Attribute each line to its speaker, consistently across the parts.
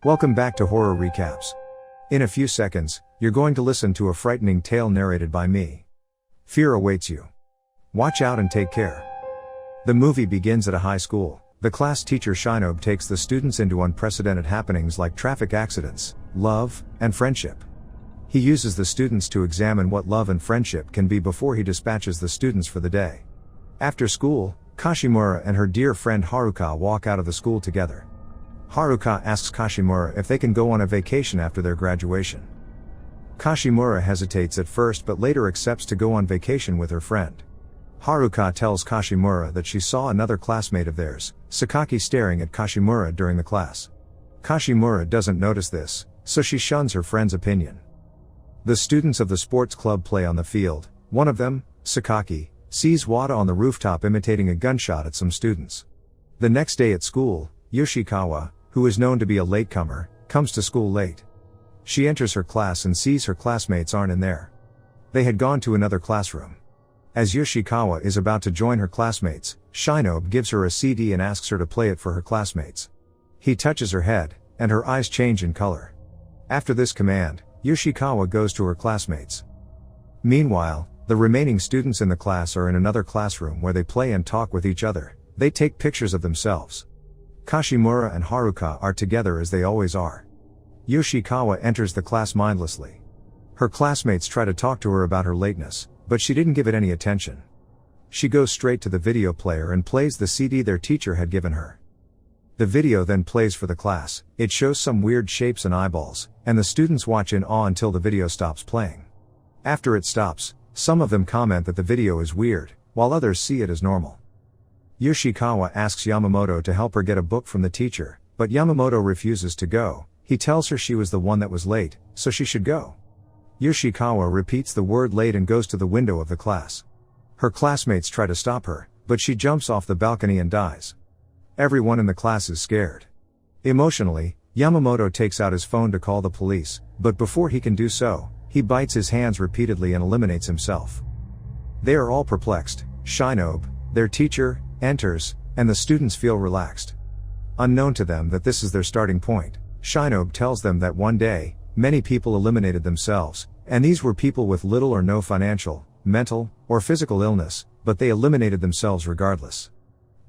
Speaker 1: Welcome back to Horror Recaps. In a few seconds, you're going to listen to a frightening tale narrated by me. Fear awaits you. Watch out and take care. The movie begins at a high school. The class teacher Shinobu takes the students into unprecedented happenings like traffic accidents, love, and friendship. He uses the students to examine what love and friendship can be before he dispatches the students for the day. After school, Kashimura and her dear friend Haruka walk out of the school together. Haruka asks Kashimura if they can go on a vacation after their graduation. Kashimura hesitates at first but later accepts to go on vacation with her friend. Haruka tells Kashimura that she saw another classmate of theirs, Sakaki, staring at Kashimura during the class. Kashimura doesn't notice this, so she shuns her friend's opinion. The students of the sports club play on the field. One of them, Sakaki, sees Wada on the rooftop imitating a gunshot at some students. The next day at school, Yoshikawa, who is known to be a latecomer, comes to school late. She enters her class and sees her classmates aren't in there. They had gone to another classroom. As Yoshikawa is about to join her classmates, Shinobu gives her a CD and asks her to play it for her classmates. He touches her head, and her eyes change in color. After this command, Yoshikawa goes to her classmates. Meanwhile, the remaining students in the class are in another classroom where they play and talk with each other. They take pictures of themselves. Kashimura and Haruka are together as they always are. Yoshikawa enters the class mindlessly. Her classmates try to talk to her about her lateness, but she didn't give it any attention. She goes straight to the video player and plays the CD their teacher had given her. The video then plays for the class. It shows some weird shapes and eyeballs, and the students watch in awe until the video stops playing. After it stops, some of them comment that the video is weird, while others see it as normal. Yoshikawa asks Yamamoto to help her get a book from the teacher, but Yamamoto refuses to go. He tells her she was the one that was late, so she should go. Yoshikawa repeats the word late and goes to the window of the class. Her classmates try to stop her, but she jumps off the balcony and dies. Everyone in the class is scared. Emotionally, Yamamoto takes out his phone to call the police, but before he can do so, he bites his hands repeatedly and eliminates himself. They are all perplexed. Shinobu, their teacher, enters, and the students feel relaxed. Unknown to them that this is their starting point, Shinobu tells them that one day, many people eliminated themselves, and these were people with little or no financial, mental, or physical illness, but they eliminated themselves regardless.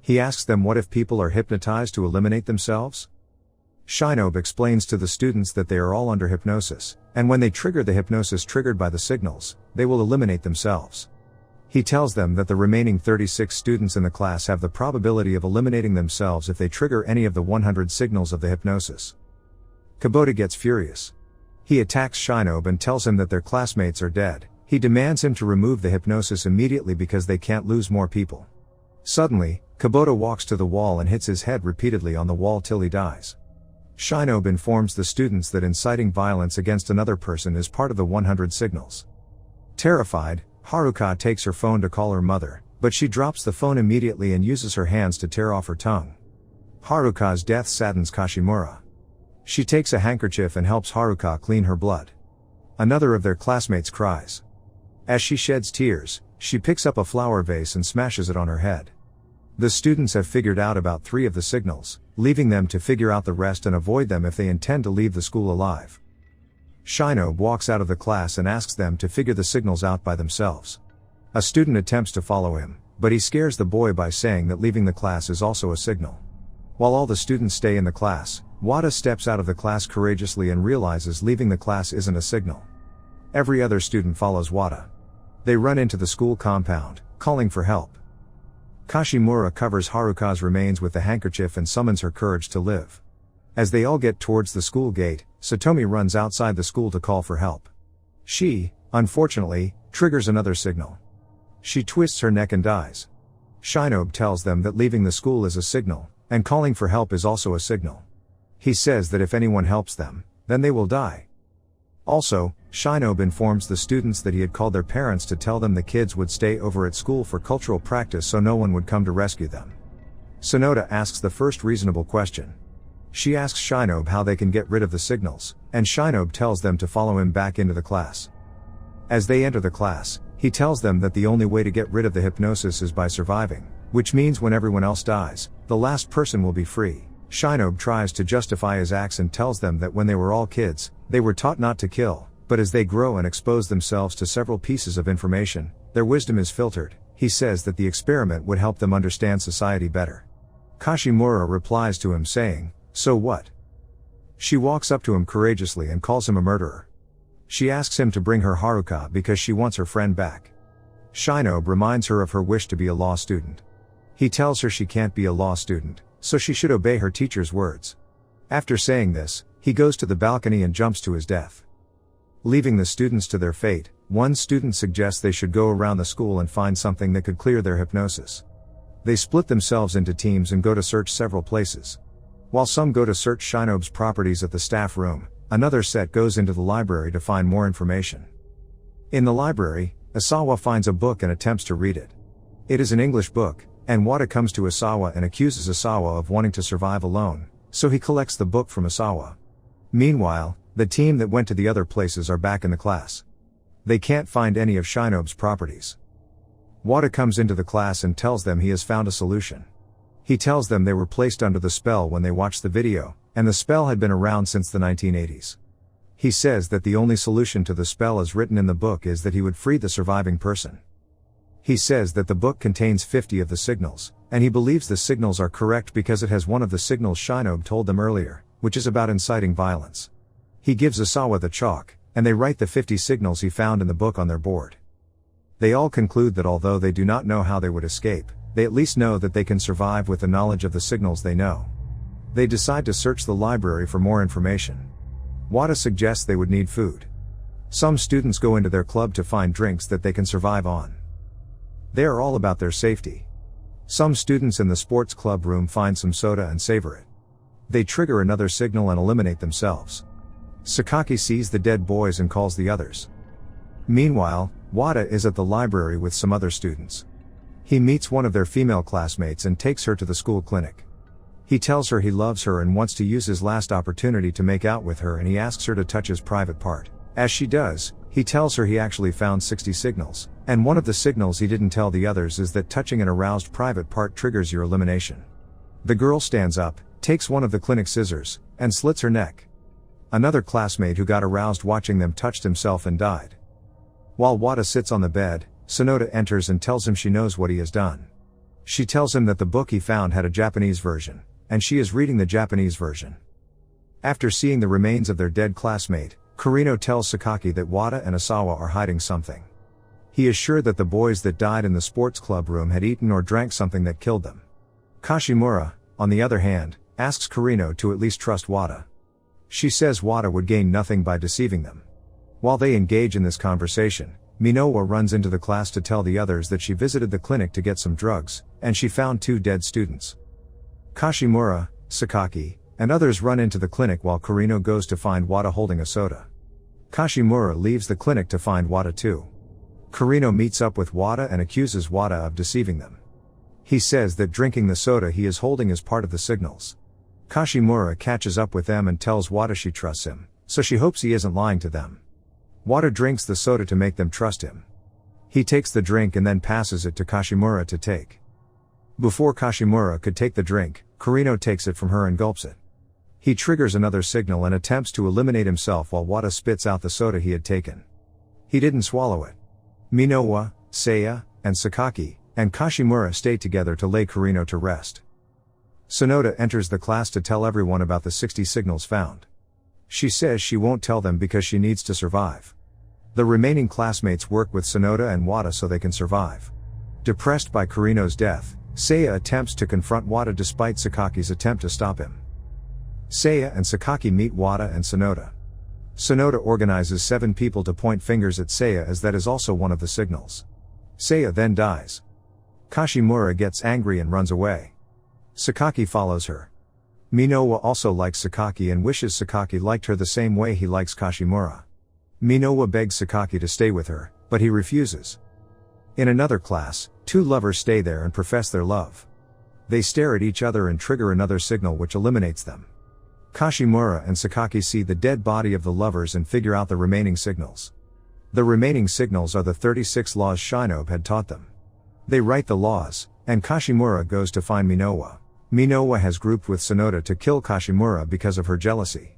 Speaker 1: He asks them what if people are hypnotized to eliminate themselves? Shinobu explains to the students that they are all under hypnosis, and when they trigger the hypnosis triggered by the signals, they will eliminate themselves. He tells them that the remaining 36 students in the class have the probability of eliminating themselves if they trigger any of the 100 signals of the hypnosis. Kubota gets furious. He attacks Shinobu and tells him that their classmates are dead. He demands him to remove the hypnosis immediately because they can't lose more people. Suddenly, Kubota walks to the wall and hits his head repeatedly on the wall till he dies. Shinobu informs the students that inciting violence against another person is part of the 100 signals. Terrified, Haruka takes her phone to call her mother, but she drops the phone immediately and uses her hands to tear off her tongue. Haruka's death saddens Kashimura. She takes a handkerchief and helps Haruka clean her blood. Another of their classmates cries. As she sheds tears, she picks up a flower vase and smashes it on her head. The students have figured out about 3 of the signals, leaving them to figure out the rest and avoid them if they intend to leave the school alive. Shinobu walks out of the class and asks them to figure the signals out by themselves. A student attempts to follow him, but he scares the boy by saying that leaving the class is also a signal. While all the students stay in the class, Wada steps out of the class courageously and realizes leaving the class isn't a signal. Every other student follows Wada. They run into the school compound, calling for help. Kashimura covers Haruka's remains with the handkerchief and summons her courage to live. As they all get towards the school gate, Satomi runs outside the school to call for help. She, unfortunately, triggers another signal. She twists her neck and dies. Shinobu tells them that leaving the school is a signal, and calling for help is also a signal. He says that if anyone helps them, then they will die. Also, Shinobu informs the students that he had called their parents to tell them the kids would stay over at school for cultural practice so no one would come to rescue them. Sonoda asks the first reasonable question. She asks Shinobu how they can get rid of the signals, and Shinobu tells them to follow him back into the class. As they enter the class, he tells them that the only way to get rid of the hypnosis is by surviving, which means when everyone else dies, the last person will be free. Shinobu tries to justify his acts and tells them that when they were all kids, they were taught not to kill, but as they grow and expose themselves to several pieces of information, their wisdom is filtered. He says that the experiment would help them understand society better. Kashimura replies to him saying, "So what?" She walks up to him courageously and calls him a murderer. She asks him to bring her Haruka because she wants her friend back. Shinobu reminds her of her wish to be a law student. He tells her she can't be a law student, so she should obey her teacher's words. After saying this, he goes to the balcony and jumps to his death. Leaving the students to their fate, one student suggests they should go around the school and find something that could clear their hypnosis. They split themselves into teams and go to search several places. While some go to search Shinobu's properties at the staff room, another set goes into the library to find more information. In the library, Asawa finds a book and attempts to read it. It is an English book, and Wada comes to Asawa and accuses Asawa of wanting to survive alone, so he collects the book from Asawa. Meanwhile, the team that went to the other places are back in the class. They can't find any of Shinobu's properties. Wada comes into the class and tells them he has found a solution. He tells them they were placed under the spell when they watched the video, and the spell had been around since the 1980s. He says that the only solution to the spell as written in the book is that he would free the surviving person. He says that the book contains 50 of the signals, and he believes the signals are correct because it has one of the signals Shinobu told them earlier, which is about inciting violence. He gives Asawa the chalk, and they write the 50 signals he found in the book on their board. They all conclude that although they do not know how they would escape, they at least know that they can survive with the knowledge of the signals they know. They decide to search the library for more information. Wada suggests they would need food. Some students go into their club to find drinks that they can survive on. They are all about their safety. Some students in the sports club room find some soda and savor it. They trigger another signal and eliminate themselves. Sakaki sees the dead boys and calls the others. Meanwhile, Wada is at the library with some other students. He meets one of their female classmates and takes her to the school clinic. He tells her he loves her and wants to use his last opportunity to make out with her, and he asks her to touch his private part. As she does, he tells her he actually found 60 signals, and one of the signals he didn't tell the others is that touching an aroused private part triggers your elimination. The girl stands up, takes one of the clinic scissors, and slits her neck. Another classmate who got aroused watching them touched himself and died. While Wada sits on the bed, Sonoda enters and tells him she knows what he has done. She tells him that the book he found had a Japanese version, and she is reading the Japanese version. After seeing the remains of their dead classmate, Kurino tells Sakaki that Wada and Asawa are hiding something. He is sure that the boys that died in the sports club room had eaten or drank something that killed them. Kashimura, on the other hand, asks Kurino to at least trust Wada. She says Wada would gain nothing by deceiving them. While they engage in this conversation, Minowa runs into the class to tell the others that she visited the clinic to get some drugs, and she found 2 dead students. Kashimura, Sakaki, and others run into the clinic while Kurino goes to find Wada holding a soda. Kashimura leaves the clinic to find Wada too. Kurino meets up with Wada and accuses Wada of deceiving them. He says that drinking the soda he is holding is part of the signals. Kashimura catches up with them and tells Wada she trusts him, so she hopes he isn't lying to them. Wada drinks the soda to make them trust him. He takes the drink and then passes it to Kashimura to take. Before Kashimura could take the drink, Kurino takes it from her and gulps it. He triggers another signal and attempts to eliminate himself while Wada spits out the soda he had taken. He didn't swallow it. Minowa, Seiya, and Sakaki, and Kashimura stay together to lay Kurino to rest. Sonoda enters the class to tell everyone about the 60 signals found. She says she won't tell them because she needs to survive. The remaining classmates work with Sonoda and Wada so they can survive. Depressed by Kurino's death, Seiya attempts to confront Wada despite Sakaki's attempt to stop him. Seiya and Sakaki meet Wada and Sonoda. Sonoda organizes 7 people to point fingers at Seiya as that is also one of the signals. Seiya then dies. Kashimura gets angry and runs away. Sakaki follows her. Minowa also likes Sakaki and wishes Sakaki liked her the same way he likes Kashimura. Minowa begs Sakaki to stay with her, but he refuses. In another class, 2 lovers stay there and profess their love. They stare at each other and trigger another signal which eliminates them. Kashimura and Sakaki see the dead body of the lovers and figure out the remaining signals. The remaining signals are the 36 laws Shinobu had taught them. They write the laws, and Kashimura goes to find Minowa. Minowa has grouped with Sonoda to kill Kashimura because of her jealousy.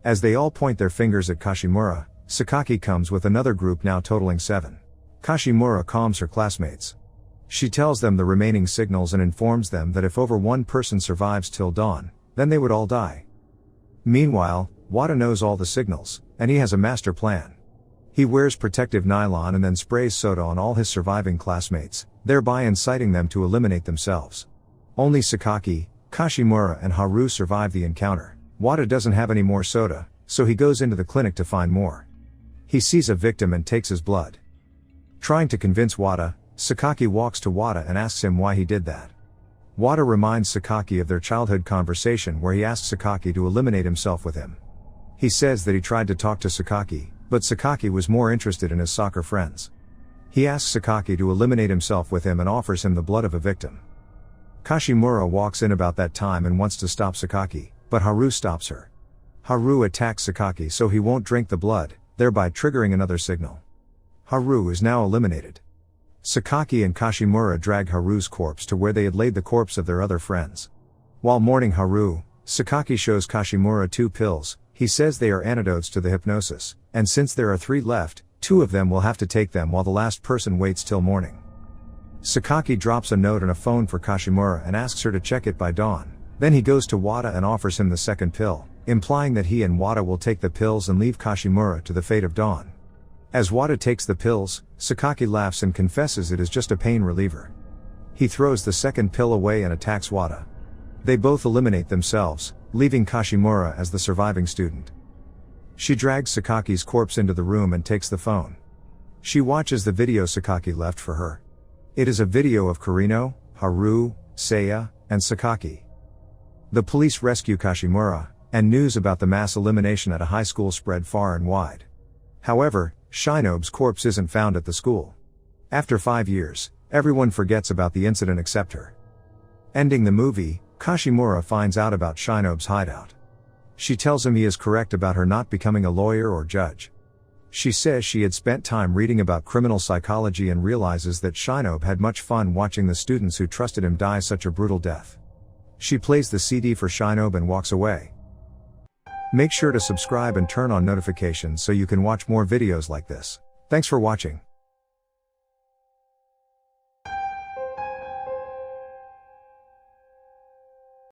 Speaker 1: As they all point their fingers at Kashimura, Sakaki comes with another group now totaling 7. Kashimura calms her classmates. She tells them the remaining signals and informs them that if over one person survives till dawn, then they would all die. Meanwhile, Wada knows all the signals, and he has a master plan. He wears protective nylon and then sprays soda on all his surviving classmates, thereby inciting them to eliminate themselves. Only Sakaki, Kashimura and Haru survive the encounter. Wada doesn't have any more soda, so he goes into the clinic to find more. He sees a victim and takes his blood. Trying to convince Wada, Sakaki walks to Wada and asks him why he did that. Wada reminds Sakaki of their childhood conversation where he asked Sakaki to eliminate himself with him. He says that he tried to talk to Sakaki, but Sakaki was more interested in his soccer friends. He asks Sakaki to eliminate himself with him and offers him the blood of a victim. Kashimura walks in about that time and wants to stop Sakaki, but Haru stops her. Haru attacks Sakaki so he won't drink the blood, thereby triggering another signal. Haru is now eliminated. Sakaki and Kashimura drag Haru's corpse to where they had laid the corpse of their other friends. While mourning Haru, Sakaki shows Kashimura 2 pills. He says they are antidotes to the hypnosis, and since there are 3 left, 2 of them will have to take them while the last person waits till morning. Sakaki drops a note and a phone for Kashimura and asks her to check it by dawn. Then he goes to Wada and offers him the second pill, implying that he and Wada will take the pills and leave Kashimura to the fate of dawn. As Wada takes the pills, Sakaki laughs and confesses it is just a pain reliever. He throws the second pill away and attacks Wada. They both eliminate themselves, leaving Kashimura as the surviving student. She drags Sakaki's corpse into the room and takes the phone. She watches the video Sakaki left for her. It is a video of Kurino, Haru, Seiya, and Sakaki. The police rescue Kashimura, and news about the mass elimination at a high school spread far and wide. However, Shinobu's corpse isn't found at the school. After 5 years, everyone forgets about the incident except her. Ending the movie, Kashimura finds out about Shinobu's hideout. She tells him he is correct about her not becoming a lawyer or judge. She says she had spent time reading about criminal psychology and realizes that Shinobu had much fun watching the students who trusted him die such a brutal death. She plays the CD for Shinobu and walks away. Make sure to subscribe and turn on notifications so you can watch more videos like this. Thanks for watching.